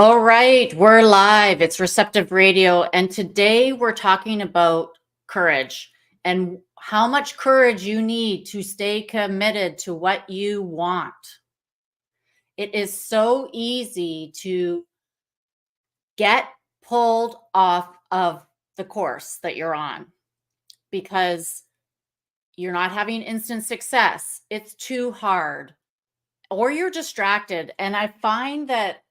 All right, we're live. It's Receptive Radio. And today we're talking about courage and how much courage you need to stay committed to what you want. It is so easy to get pulled off of the course that you're on because you're not having instant success. It's too hard, or you're distracted. And I find that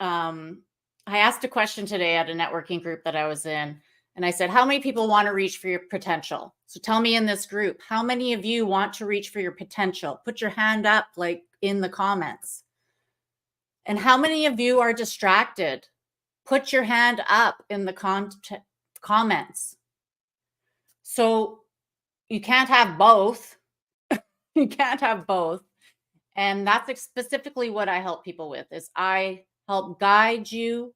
I asked a question today at a networking group that I was in, and I said, how many people want to reach for your potential? So tell me in this group, how many of you want to reach for your potential? Put your hand up, like in the comments. And how many of you are distracted? Put your hand up in the comments. So you can't have both. You can't have both. And that's specifically what I help people with, is I help guide you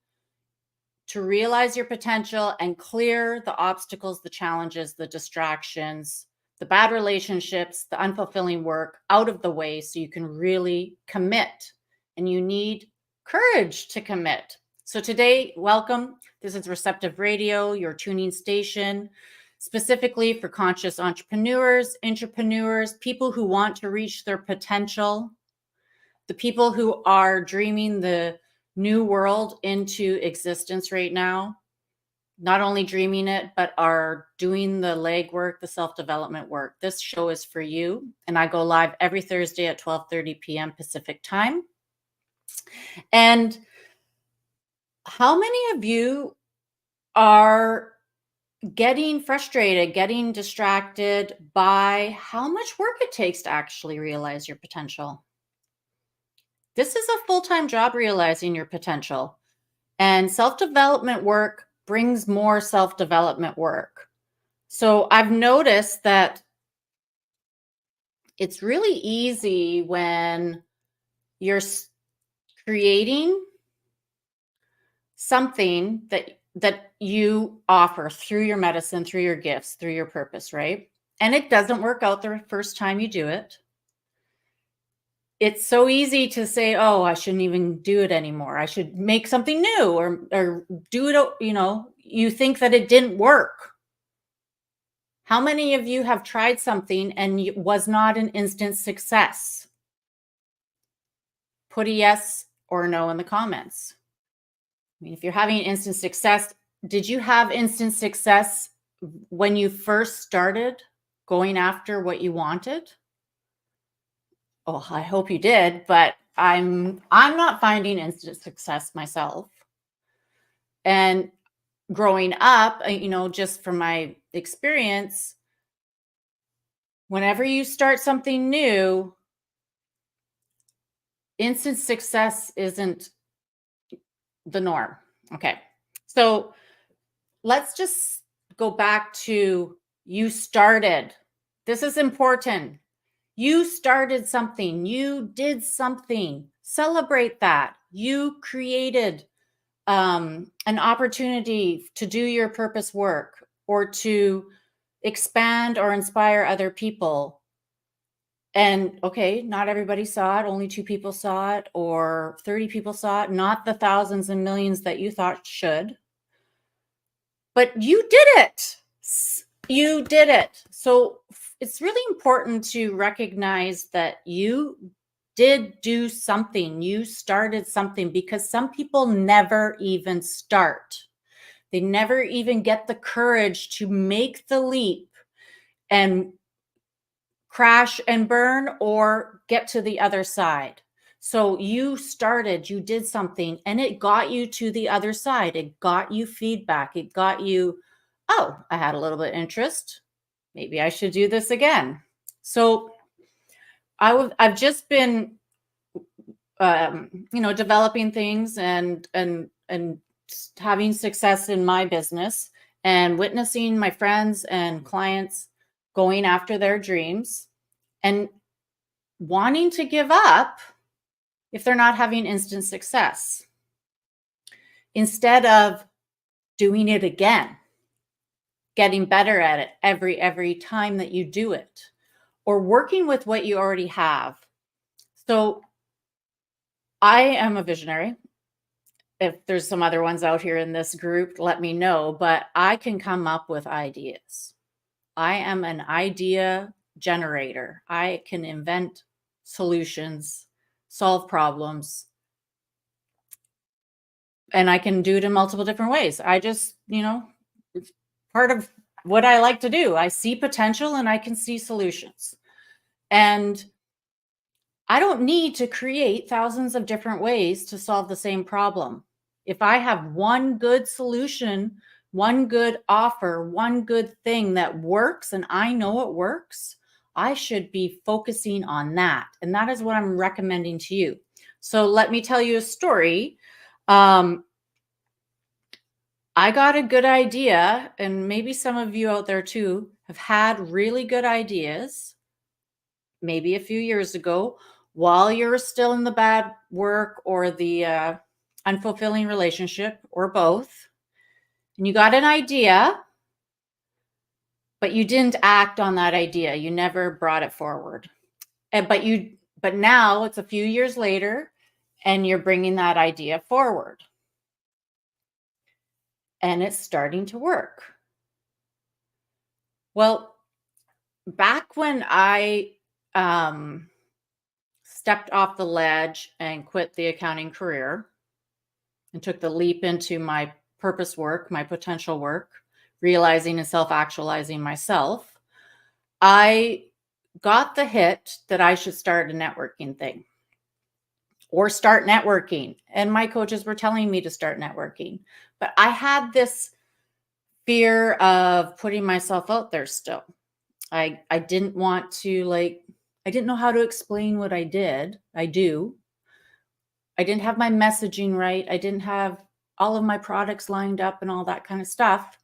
to realize your potential and clear the obstacles, the challenges, the distractions, the bad relationships, the unfulfilling work out of the way so you can really commit. And you need courage to commit. So today, welcome. This is Receptive Radio, your tuning station, specifically for conscious entrepreneurs, intrapreneurs, people who want to reach their potential, the people who are dreaming the new world into existence right now, not only dreaming it, but are doing the legwork, the self-development work. This show is for you. And I go live every Thursday at 12:30 p.m. Pacific time. And how many of you are getting frustrated, getting distracted by how much work it takes to actually realize your potential? This is a full-time job, realizing your potential. And self-development work brings more self-development work. So I've noticed that it's really easy when you're creating something that you offer through your medicine, through your gifts, through your purpose, right? And it doesn't work out the first time you do it. It's so easy to say, oh, I shouldn't even do it anymore. I should make something new or do it. You think that it didn't work. How many of you have tried something and it was not an instant success? Put a yes or no in the comments. I mean, if you're having instant success, did you have instant success when you first started going after what you wanted? Oh, I hope you did, but I'm not finding instant success myself. And growing up, just from my experience, whenever you start something new, instant success isn't the norm. Okay. So let's just go back to you started. This is important. You started something, you did something, celebrate that. You created an opportunity to do your purpose work or to expand or inspire other people. And okay, not everybody saw it, only 2 people saw it, or 30 people saw it, not the thousands and millions that you thought should. But you did it. You did it. So it's really important to recognize that you did do something. You started something, because some people never even start. They never even get the courage to make the leap and crash and burn or get to the other side. So you started, you did something, and it got you to the other side. It got you feedback. It got you, oh, I had a little bit of interest. Maybe I should do this again. So I've just been, developing things and having success in my business, and witnessing my friends and clients going after their dreams and wanting to give up if they're not having instant success, instead of doing it again, getting better at it every time that you do it, or working with what you already have. So I am a visionary. if there's some other ones out here in this group, let me know, but I can come up with ideas. I am an idea generator. I can invent solutions, solve problems, and I can do it in multiple different ways. I just, it's part of what I like to do. I see potential and I can see solutions. And I don't need to create thousands of different ways to solve the same problem. If I have one good solution, one good offer, one good thing that works and I know it works, I should be focusing on that. And that is what I'm recommending to you. So let me tell you a story. I got a good idea, and maybe some of you out there too have had really good ideas, maybe a few years ago, while you're still in the bad work or the unfulfilling relationship or both. And you got an idea, but you didn't act on that idea. You never brought it forward. But now it's a few years later and you're bringing that idea forward. And it's starting to work. Well, back when I stepped off the ledge and quit the accounting career and took the leap into my purpose work, my potential work, realizing and self-actualizing myself, I got the hit that I should start a networking thing or start networking. And my coaches were telling me to start networking. But I had this fear of putting myself out there still. I didn't want to I didn't know how to explain what I did. I do. I didn't have my messaging right. I didn't have all of my products lined up and all that kind of stuff.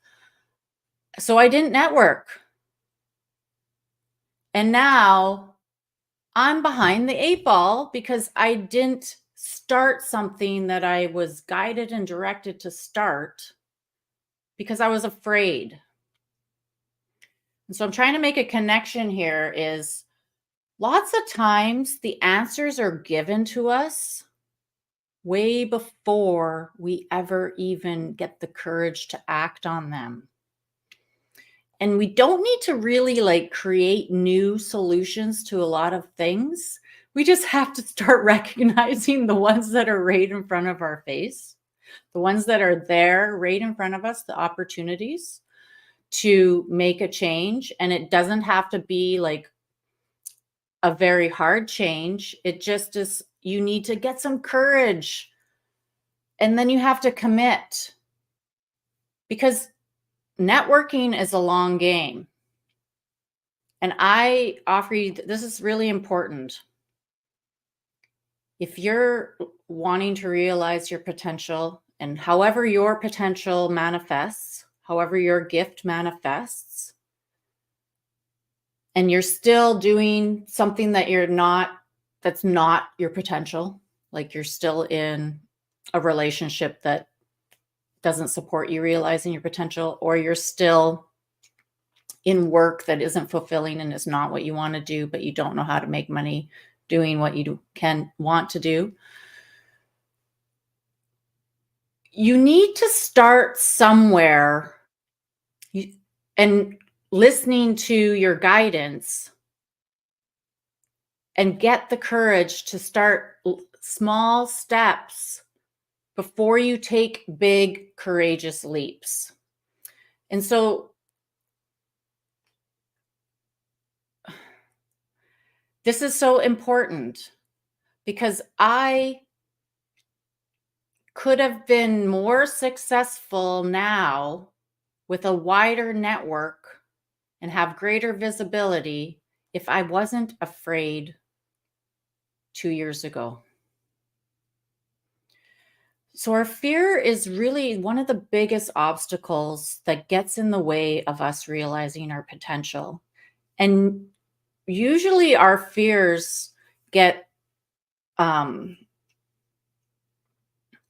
So I didn't network. And now I'm behind the 8 ball because I didn't start something that I was guided and directed to start because I was afraid. And so I'm trying to make a connection here is lots of times the answers are given to us way before we ever even get the courage to act on them. And we don't need to really create new solutions to a lot of things. We just have to start recognizing the ones that are right in front of our face, the ones that are there right in front of us, the opportunities to make a change. And it doesn't have to be a very hard change. It just is, you need to get some courage. And then you have to commit because networking is a long game. And I offer you, this is really important. If you're wanting to realize your potential and however your potential manifests, however your gift manifests, and you're still doing something that's not your potential, like you're still in a relationship that doesn't support you realizing your potential, or you're still in work that isn't fulfilling and is not what you want to do, but you don't know how to make money doing what you want to do. You need to start somewhere and listening to your guidance and get the courage to start small steps before you take big, courageous leaps. And so this is so important because I could have been more successful now with a wider network and have greater visibility if I wasn't afraid 2 years ago. So our fear is really one of the biggest obstacles that gets in the way of us realizing our potential. And usually our fears get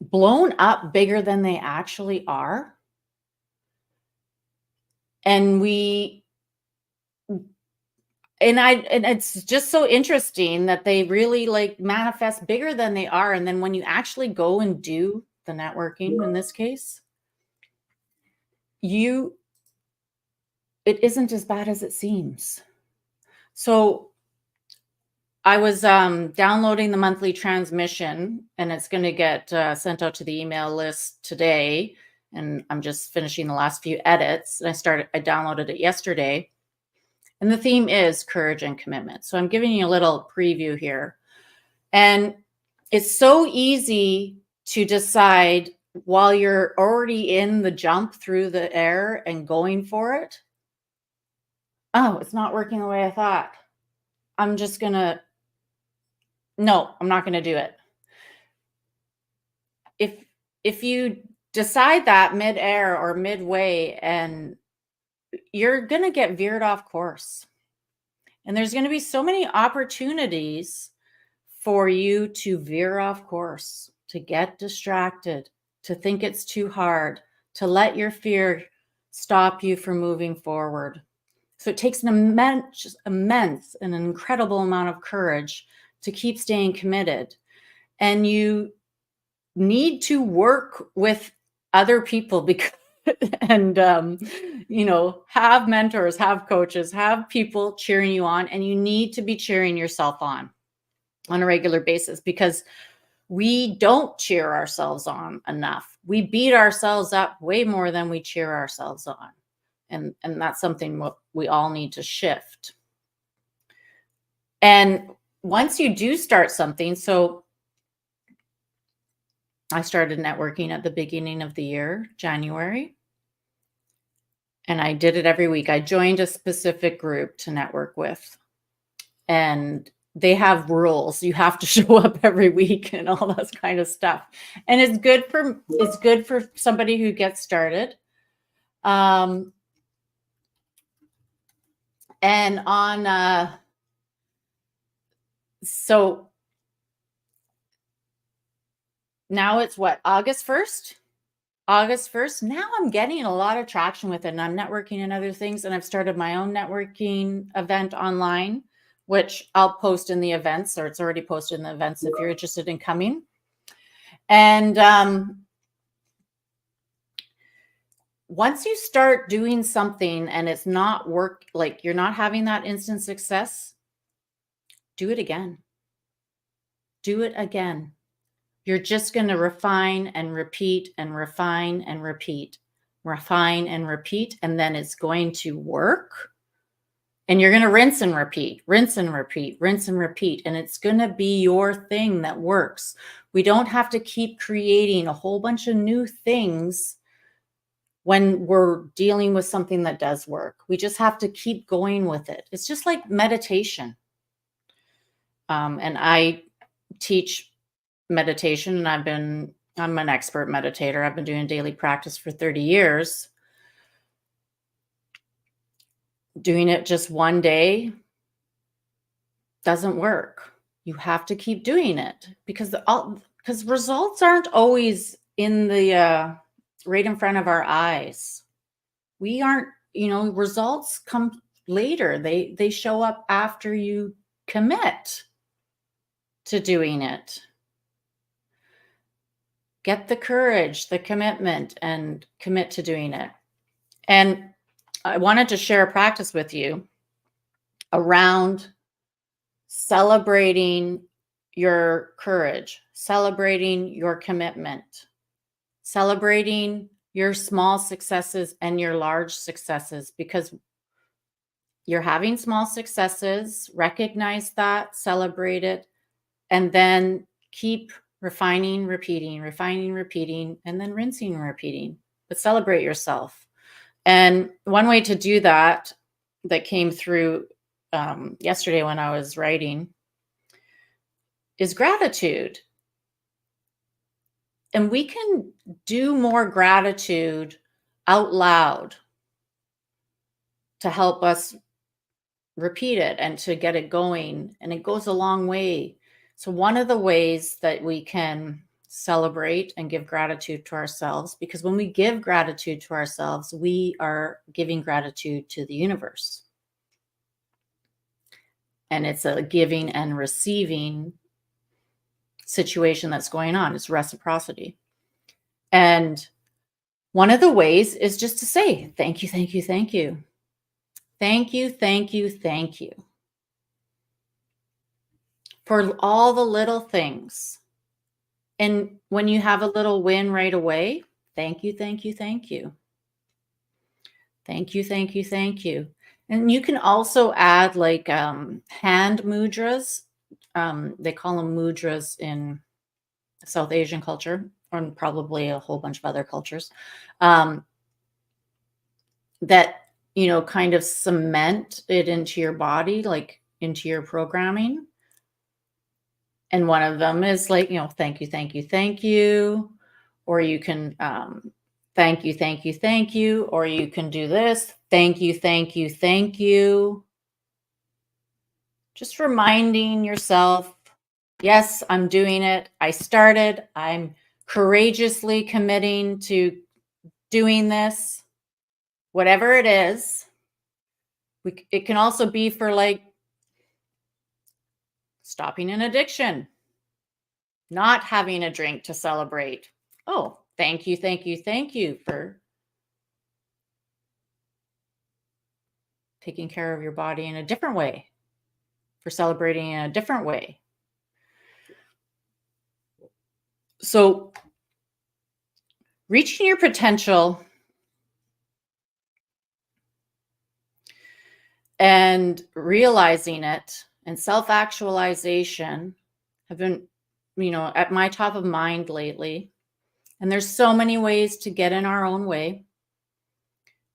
blown up bigger than they actually are. And it's just so interesting that they really manifest bigger than they are. And then when you actually go and do the networking in this case, it isn't as bad as it seems. So I was downloading the monthly transmission, and it's going to get sent out to the email list today. And I'm just finishing the last few edits. And I downloaded it yesterday. And the theme is courage and commitment. So I'm giving you a little preview here. And it's so easy to decide while you're already in the jump through the air and going for it. Oh, it's not working the way I thought. I'm not going to do it. If you decide that mid-air or midway, and you're going to get veered off course. And there's going to be so many opportunities for you to veer off course, to get distracted, to think it's too hard, to let your fear stop you from moving forward. So it takes an immense and an incredible amount of courage to keep staying committed. And you need to work with other people and have mentors, have coaches, have people cheering you on, and you need to be cheering yourself on a regular basis, because we don't cheer ourselves on enough. We beat ourselves up way more than we cheer ourselves on. And that's something we all need to shift. And once you do start something, so I started networking at the beginning of the year, January, and I did it every week. I joined a specific group to network with, and they have rules. You have to show up every week and all that kind of stuff. And it's good for somebody who gets started. And on so now it's what, August 1st? August 1st. Now I'm getting a lot of traction with it, and I'm networking and other things. And I've started my own networking event online, which I'll post in the events, or it's already posted in the events if you're interested in coming. And once you start doing something and it's not like you're not having that instant success, do it again. Do it again. You're just going to refine and repeat and refine and repeat, refine and repeat, and then it's going to work. And you're going to rinse and repeat, rinse and repeat, rinse and repeat. And it's going to be your thing that works. We don't have to keep creating a whole bunch of new things when we're dealing with something that does work. We just have to keep going with it. It's just like meditation. And I teach meditation, and I'm an expert meditator. I've been doing daily practice for 30 years. Doing it just one day doesn't work. You have to keep doing it, because results aren't always in the right in front of our eyes. We aren't, results come later. They show up after you commit to doing it. Get the courage, the commitment, and commit to doing it. And I wanted to share a practice with you around celebrating your courage, celebrating your commitment, celebrating your small successes and your large successes, because you're having small successes. Recognize that, celebrate it, and then keep refining, repeating, and then rinsing and repeating. But celebrate yourself. And one way to do that came through yesterday when I was writing is gratitude. And we can do more gratitude out loud to help us repeat it and to get it going. And it goes a long way. So one of the ways that we can celebrate and give gratitude to ourselves, because when we give gratitude to ourselves, we are giving gratitude to the universe. And it's a giving and receiving situation that's going on. It's reciprocity. And one of the ways is just to say, thank you, thank you, thank you. Thank you, thank you, thank you. For all the little things. And when you have a little win right away, thank you, thank you, thank you. Thank you, thank you, thank you. And you can also add like hand mudras. They call them mudras in South Asian culture, and probably a whole bunch of other cultures, that, kind of cement it into your body, like into your programming. And one of them is like, thank you, thank you, thank you. Or you can thank you, thank you, thank you. Or you can do this, thank you, thank you, thank you. Just reminding yourself, yes, I'm doing it. I started. I'm courageously committing to doing this, whatever it is. It can also be for like stopping an addiction, not having a drink to celebrate. Oh, thank you, thank you, thank you for taking care of your body in a different way, for celebrating in a different way. So, reaching your potential and realizing it and self-actualization have been, at my top of mind lately. And there's so many ways to get in our own way.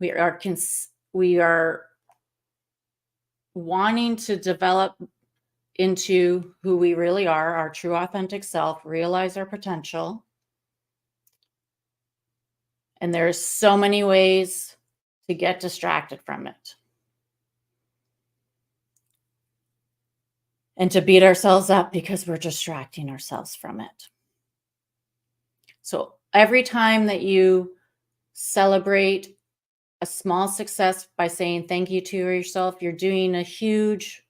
We are wanting to develop into who we really are, our true authentic self, realize our potential. And there's so many ways to get distracted from it. And to beat ourselves up because we're distracting ourselves from it. So every time that you celebrate a small success by saying thank you to yourself, you're doing a huge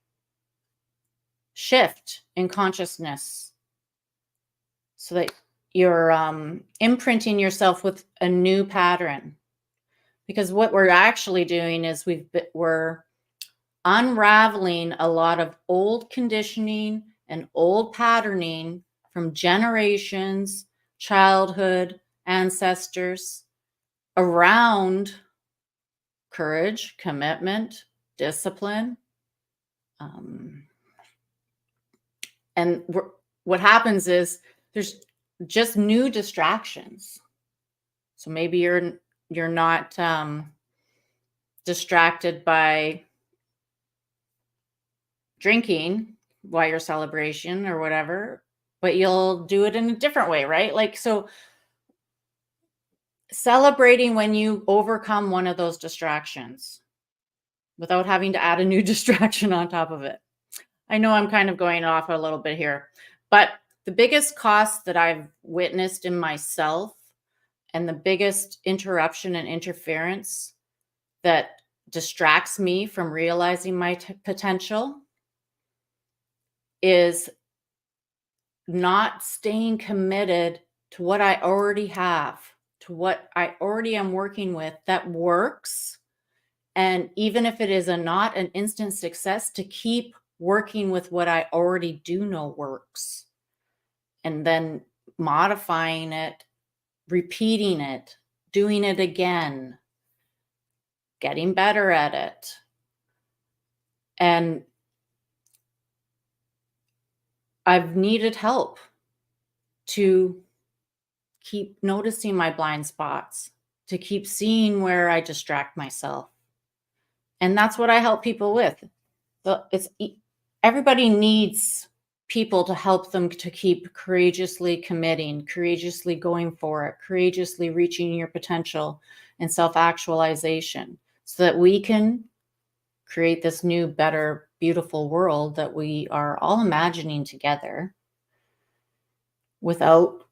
shift in consciousness so that you're imprinting yourself with a new pattern. Because what we're actually doing is we're unraveling a lot of old conditioning and old patterning from generations, childhood, ancestors around courage, commitment, discipline. And what happens is there's just new distractions. So maybe you're not distracted by drinking while you're celebration or whatever, but you'll do it in a different way, right? Like, so celebrating when you overcome one of those distractions without having to add a new distraction on top of it. I know I'm kind of going off a little bit here, but the biggest cost that I've witnessed in myself and the biggest interruption and interference that distracts me from realizing my potential is not staying committed to what I already have, to what I already am working with that works. And even if it is not an instant success, to keep working with what I already do know works, and then modifying it, repeating it, doing it again, getting better at it. And I've needed help to keep noticing my blind spots, to keep seeing where I distract myself. And that's what I help people with. Everybody needs people to help them to keep courageously committing, courageously going for it, courageously reaching your potential and self-actualization, so that we can create this new, better, beautiful world that we are all imagining together without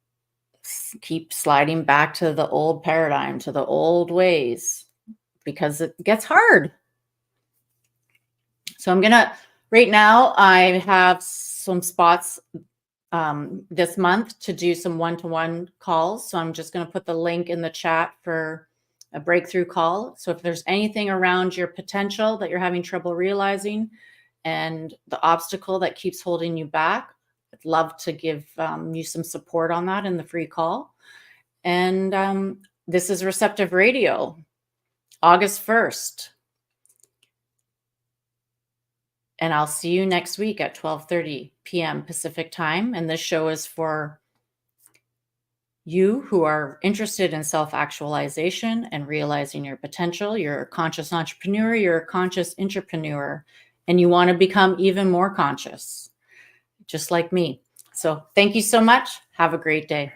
keep sliding back to the old paradigm, to the old ways, because it gets hard. So right now I have some spots this month to do some one-to-one calls. So I'm just going to put the link in the chat for a breakthrough call. So if there's anything around your potential that you're having trouble realizing and the obstacle that keeps holding you back, I'd love to give you some support on that in the free call. And this is Receptive Radio, August 1st. And I'll see you next week at 12:30 p.m. Pacific time. And this show is for you who are interested in self-actualization and realizing your potential. You're a conscious entrepreneur, you're a conscious entrepreneur, and you want to become even more conscious, just like me. So thank you so much. Have a great day.